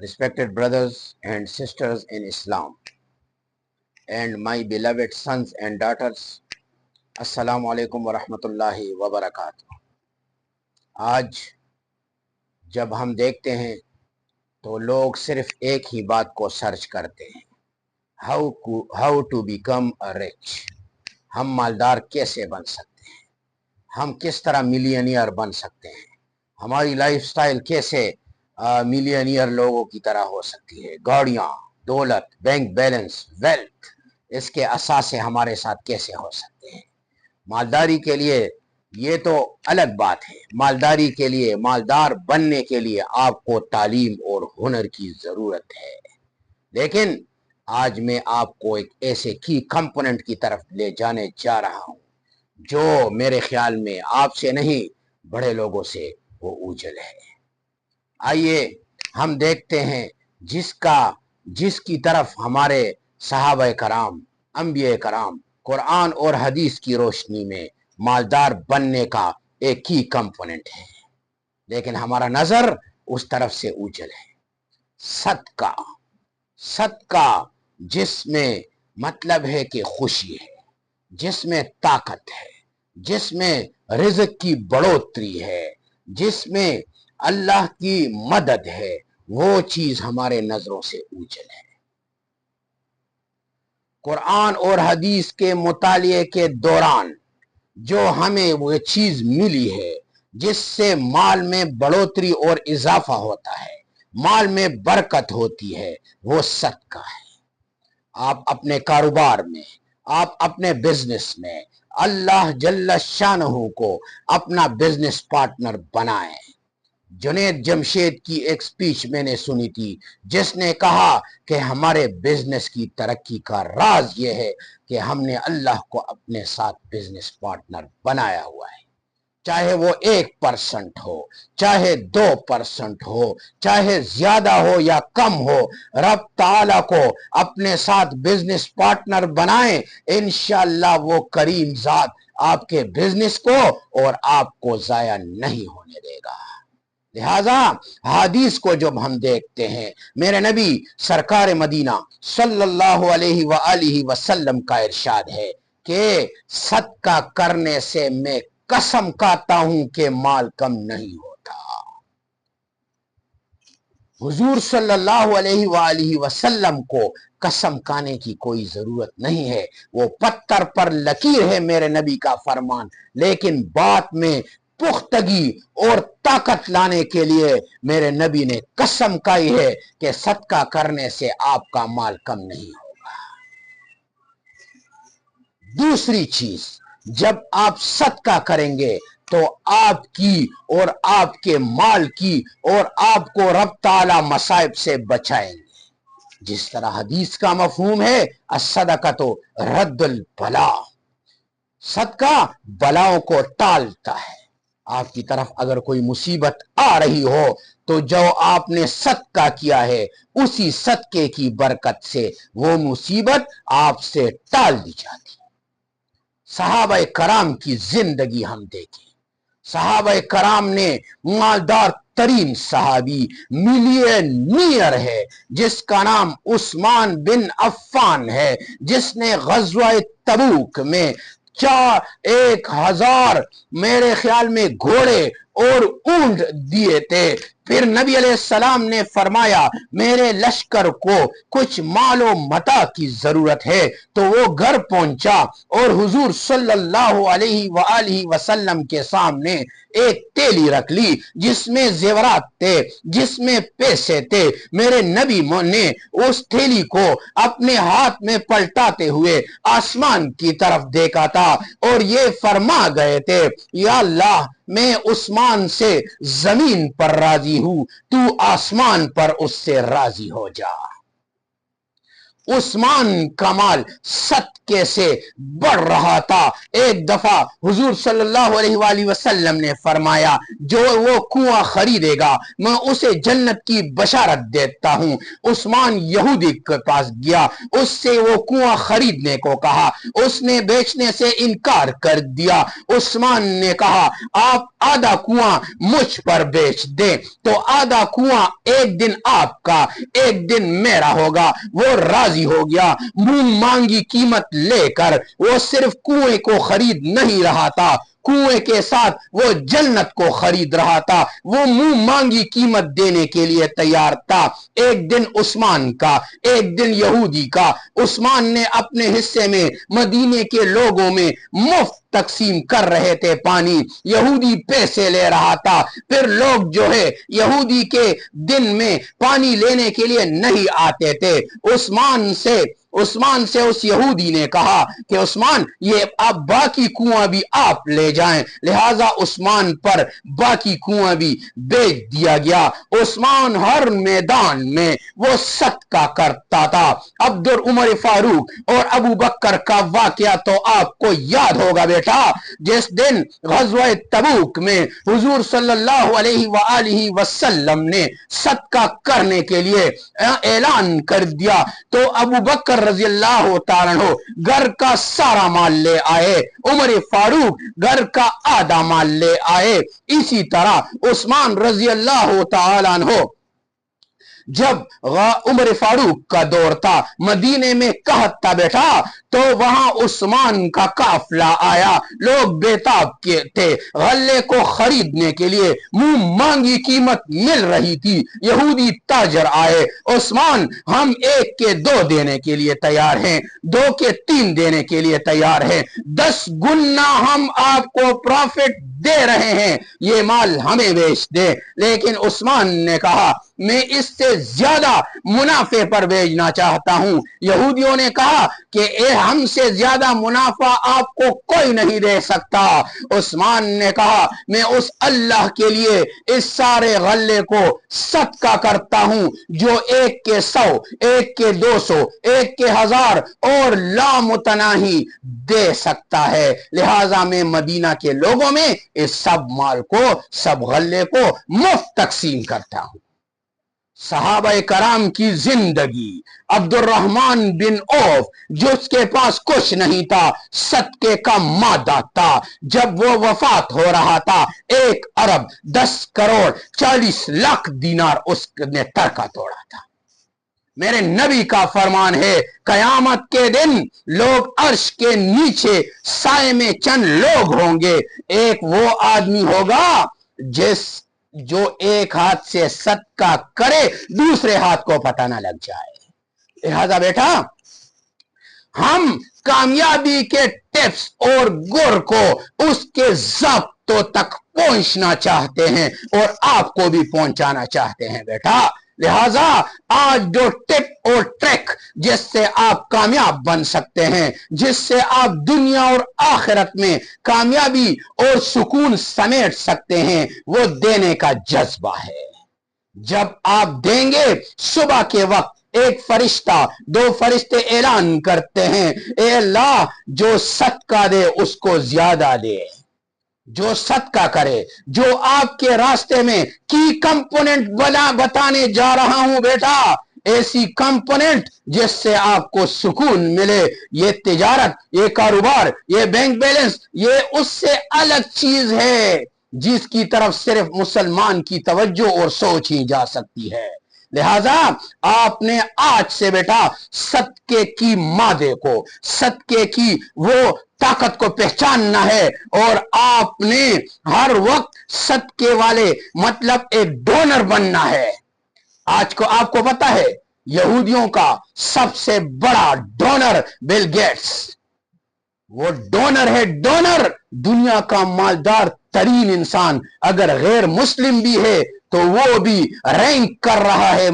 Respected brothers and sisters in Islam and my beloved sons and daughters, Assalamu alaikum wa rahmatullahi wa barakatuh. آج جب ہم دیکھتے ہیں تو لوگ صرف ایک ہی بات کو سرچ کرتے ہیں، ہاؤ ٹو بیکم رچ، ہم مالدار کیسے بن سکتے ہیں، ہم کس طرح ملینئر بن سکتے ہیں، ہماری لائف سٹائل کیسے ملینئر لوگوں کی طرح ہو سکتی ہے، گاڑیاں، دولت، بینک بیلنس، ویلتھ، اس کے اثاثے ہمارے ساتھ کیسے ہو سکتے ہیں۔ مالداری کے لیے یہ تو الگ بات ہے، مالداری کے لیے، مالدار بننے کے لیے آپ کو تعلیم اور ہنر کی ضرورت ہے، لیکن آج میں آپ کو ایک ایسے کی کمپوننٹ کی طرف لے جانے جا رہا ہوں جو میرے خیال میں آپ سے نہیں بڑے لوگوں سے وہ اوجھل ہے۔ آئیے ہم دیکھتے ہیں جس کی طرف ہمارے صحابہ کرام، انبیاء کرام قرآن اور حدیث کی روشنی میں مالدار بننے کا ایک ہی کمپوننٹ ہے، لیکن ہمارا نظر اس طرف سے اوجھل ہے۔ صدقہ جس میں مطلب ہے کہ خوشی ہے، جس میں طاقت ہے، جس میں رزق کی بڑھوتری ہے، جس میں اللہ کی مدد ہے، وہ چیز ہمارے نظروں سے اوجھل ہے۔ قرآن اور حدیث کے مطالعے کے دوران جو ہمیں وہ چیز ملی ہے جس سے مال میں بڑھوتری اور اضافہ ہوتا ہے، مال میں برکت ہوتی ہے، وہ صدقہ ہے۔ آپ اپنے کاروبار میں، آپ اپنے بزنس میں اللہ جل شانہ کو اپنا بزنس پارٹنر بنائیں۔ جنید جمشید کی ایک سپیچ میں نے سنی تھی جس نے کہا کہ ہمارے بزنس کی ترقی کا راز یہ ہے کہ ہم نے اللہ کو اپنے ساتھ بزنس پارٹنر بنایا ہوا ہے، چاہے وہ 1% ہو، چاہے 2% ہو، چاہے زیادہ ہو یا کم ہو، رب تعالیٰ کو اپنے ساتھ بزنس پارٹنر بنائیں، انشاءاللہ وہ کریم ذات آپ کے بزنس کو اور آپ کو ضائع نہیں ہونے دے گا۔ لہذا حدیث کو جب ہم دیکھتے ہیں، میرے نبی سرکار مدینہ صلی اللہ علیہ وآلہ وسلم کا ارشاد ہے کہ صدقہ کرنے سے میں قسم کھاتا ہوں کہ مال کم نہیں ہوتا۔ حضور صلی اللہ علیہ وآلہ وسلم کو قسم کھانے کی کوئی ضرورت نہیں ہے، وہ پتھر پر لکیر ہے میرے نبی کا فرمان، لیکن بات میں پختگی اور طاقت لانے کے لیے میرے نبی نے قسم کھائی ہے کہ صدقہ کرنے سے آپ کا مال کم نہیں ہوگا۔ دوسری چیز، جب آپ صدقہ کریں گے تو آپ کی اور آپ کے مال کی اور آپ کو رب تعالی مصائب سے بچائیں گے۔ جس طرح حدیث کا مفہوم ہے الصدقۃ رد البلا، صدقہ بلاؤں کو ٹالتا ہے۔ آپ کی طرف اگر کوئی مصیبت آ رہی ہو تو جو آپ نے صدقہ کیا ہے اسی صدقے کی برکت سے وہ مصیبت آپ سے ٹال دی جاتی۔ صحابہ کرام کی زندگی ہم دیکھیں، صحابہ کرام نے مالدار ترین صحابی ملینئر ہے جس کا نام عثمان بن عفان ہے، جس نے غزوہ تبوک میں 1000 میرے خیال میں گھوڑے اور اونٹ دیے تھے۔ پھر نبی علیہ السلام نے فرمایا میرے لشکر کو کچھ مال و متاع کی ضرورت ہے، تو وہ گھر پہنچا اور حضور صلی اللہ علیہ وآلہ وسلم کے سامنے ایک تیلی رکھ لی جس میں زیورات تھے، جس میں پیسے تھے۔ میرے نبی نے اس تھیلی کو اپنے ہاتھ میں پلٹاتے ہوئے آسمان کی طرف دیکھا تھا اور یہ فرما گئے تھے یا اللہ میں عثمان سے زمین پر راضی ہوں، تو آسمان پر اس سے راضی ہو جا۔ عثمان کا مال صدقے سے بڑھ رہا تھا۔ ایک دفعہ حضور صلی اللہ علیہ وآلہ وسلم نے فرمایا جو وہ کنواں خریدے گا میں اسے جنت کی بشارت دیتا ہوں۔ عثمان یہودی کے پاس گیا، اس سے وہ کنواں خریدنے کو کہا، اس نے بیچنے سے انکار کر دیا۔ عثمان نے کہا آپ آدھا کنواں مجھ پر بیچ دیں تو آدھا کنواں ایک دن آپ کا ایک دن میرا ہوگا۔ وہ راضی ہو گیا، منہ مانگی قیمت لے کر وہ صرف کنویں کو خرید نہیں رہا تھا، کنویں کے ساتھ وہ جنت کو خرید رہا تھا، وہ منہ مانگی قیمت دینے کے لیے تیار تھا۔ ایک دن عثمان کا ایک دن یہودی کا، عثمان نے اپنے حصے میں مدینے کے لوگوں میں مفت تقسیم کر رہے تھے پانی، یہودی پیسے لے رہا تھا۔ پھر لوگ جو ہے یہودی کے دن میں پانی لینے کے لیے نہیں آتے تھے۔ عثمان سے اس یہودی نے کہا کہ عثمان یہ اب باقی کنواں بھی آپ لے جائیں، لہٰذا عثمان پر باقی کنواں بھی بیچ دیا گیا۔ عثمان ہر میدان میں وہ صدقہ کرتا تھا۔ عمر فاروق اور ابو بکر کا واقعہ تو آپ کو یاد ہوگا بیٹا، جس دن غزوہ تبوک میں حضور صلی اللہ علیہ وآلہ وسلم نے صدقہ کرنے کے لیے اعلان کر دیا تو ابو بکر رضی اللہ تعالیٰ عنہ گھر کا سارا مال لے آئے، عمر فاروق گھر کا آدھا مال لے آئے، اسی طرح عثمان رضی اللہ تعالیٰ عنہ جب عمر فاروق کا دور تھا مدینے میں قحط تھا بیٹا تو وہاں عثمان کا قافلہ آیا، لوگ بےتاب تھے غلے کو خریدنے کے لیے، منہ مانگی قیمت مل رہی تھی۔ یہودی تاجر آئے، عثمان ہم 1 کے 2 دینے کے لیے تیار ہیں، 2 کے 3 دینے کے لیے تیار ہیں، 10 گنا ہم آپ کو پروفٹ دے رہے ہیں، یہ مال ہمیں بیچ دے۔ لیکن عثمان نے کہا میں اس سے زیادہ منافع پر بیچنا چاہتا ہوں۔ یہودیوں نے کہا کہ ہم سے زیادہ منافع آپ کو کوئی نہیں دے سکتا۔ عثمان نے کہا میں اس اللہ کے لیے اس سارے غلے کو صدقہ کرتا ہوں جو 1 کے 100، 1 کے 200، 1 کے 1000 اور لامتناہی دے سکتا ہے، لہٰذا میں مدینہ کے لوگوں میں اس سب مال کو سب غلے کو مفت تقسیم کرتا ہوں۔ صحابہ کرام کی زندگی، عبد الرحمن بن عوف جس کے پاس کچھ نہیں تھا، صدقے کا مادہ تھا، جب وہ وفات ہو رہا تھا 1 ارب 10 کروڑ 40 لاکھ دینار اس نے ترکہ توڑا تھا۔ میرے نبی کا فرمان ہے قیامت کے دن لوگ عرش کے نیچے سائے میں چند لوگ ہوں گے، ایک وہ آدمی ہوگا جو 1 ہاتھ سے صدقہ کرے دوسرے ہاتھ کو پتہ نہ لگ جائے۔ لہذا بیٹا ہم کامیابی کے ٹپس اور گر کو اس کے ضابطوں تک پہنچنا چاہتے ہیں اور آپ کو بھی پہنچانا چاہتے ہیں بیٹا۔ لہذا آج جو ٹپ اور ٹریک جس سے آپ کامیاب بن سکتے ہیں، جس سے آپ دنیا اور آخرت میں کامیابی اور سکون سمیٹ سکتے ہیں، وہ دینے کا جذبہ ہے۔ جب آپ دیں گے صبح کے وقت 1 فرشتہ 2 فرشتے اعلان کرتے ہیں اے اللہ جو صدقہ دے اس کو زیادہ دے، جو صدقہ کرے، جو آپ کے راستے میں کی کمپوننٹ بتانے جا رہا ہوں بیٹا، ایسی کمپوننٹ جس سے آپ کو سکون ملے، یہ تجارت، یہ کاروبار، یہ بینک بیلنس، یہ اس سے الگ چیز ہے جس کی طرف صرف مسلمان کی توجہ اور سوچ ہی جا سکتی ہے۔ لہذا آپ نے آج سے بیٹا صدقے کی مادے کو، صدقے کی وہ طاقت کو پہچاننا ہے اور آپ نے ہر وقت صدقے والے مطلب ایک ڈونر بننا ہے۔ آج کو آپ کو پتا ہے یہودیوں کا سب سے بڑا ڈونر بل گیٹس، وہ ڈونر ہے، ڈونر، دنیا کا مالدار ترین انسان، اگر غیر مسلم بھی ہے تو وہ بھی رینک کر رہا ہے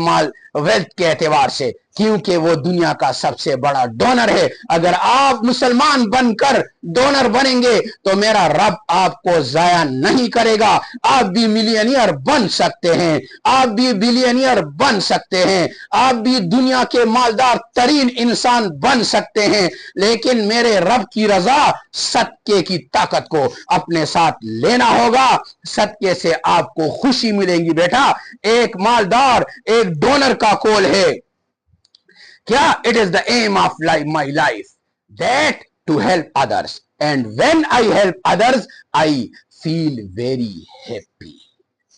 ویلتھ کے اعتبار سے، کیونکہ وہ دنیا کا سب سے بڑا ڈونر ہے۔ اگر آپ مسلمان بن کر ڈونر بنیں گے تو میرا رب آپ کو ضائع نہیں کرے گا۔ آپ بھی ملینئر بن سکتے ہیں، آپ بھی بلینئر بن سکتے ہیں، آپ بھی دنیا کے مالدار ترین انسان بن سکتے ہیں، لیکن میرے رب کی رضا، صدقے کی طاقت کو اپنے ساتھ لینا ہوگا۔ صدقے سے آپ کو خوشی ملے گی۔ بیٹا ایک مالدار، ایک ڈونر کا کول ہے کیا؟ It is the aim of my life that to help others, and when I help others I feel very happy.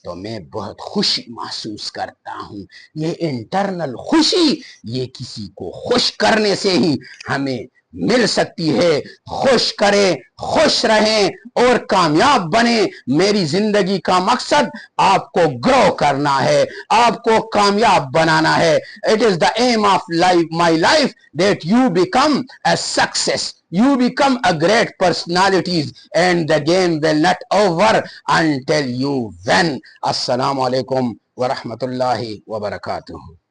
تو میں بہت خوشی محسوس کرتا ہوں۔ یہ انٹرنل خوشی، یہ کسی کو خوش کرنے سے ہی ہمیں مل سکتی ہے۔ خوش کریں، خوش رہیں اور کامیاب بنیں۔ میری زندگی کا مقصد آپ کو گرو کرنا ہے، آپ کو کامیاب بنانا ہے۔ It is the aim of my life that you become a success. You become a great personalities and the game will not over until you win. Assalamu alaikum wa rahmatullahi wa barakatuh.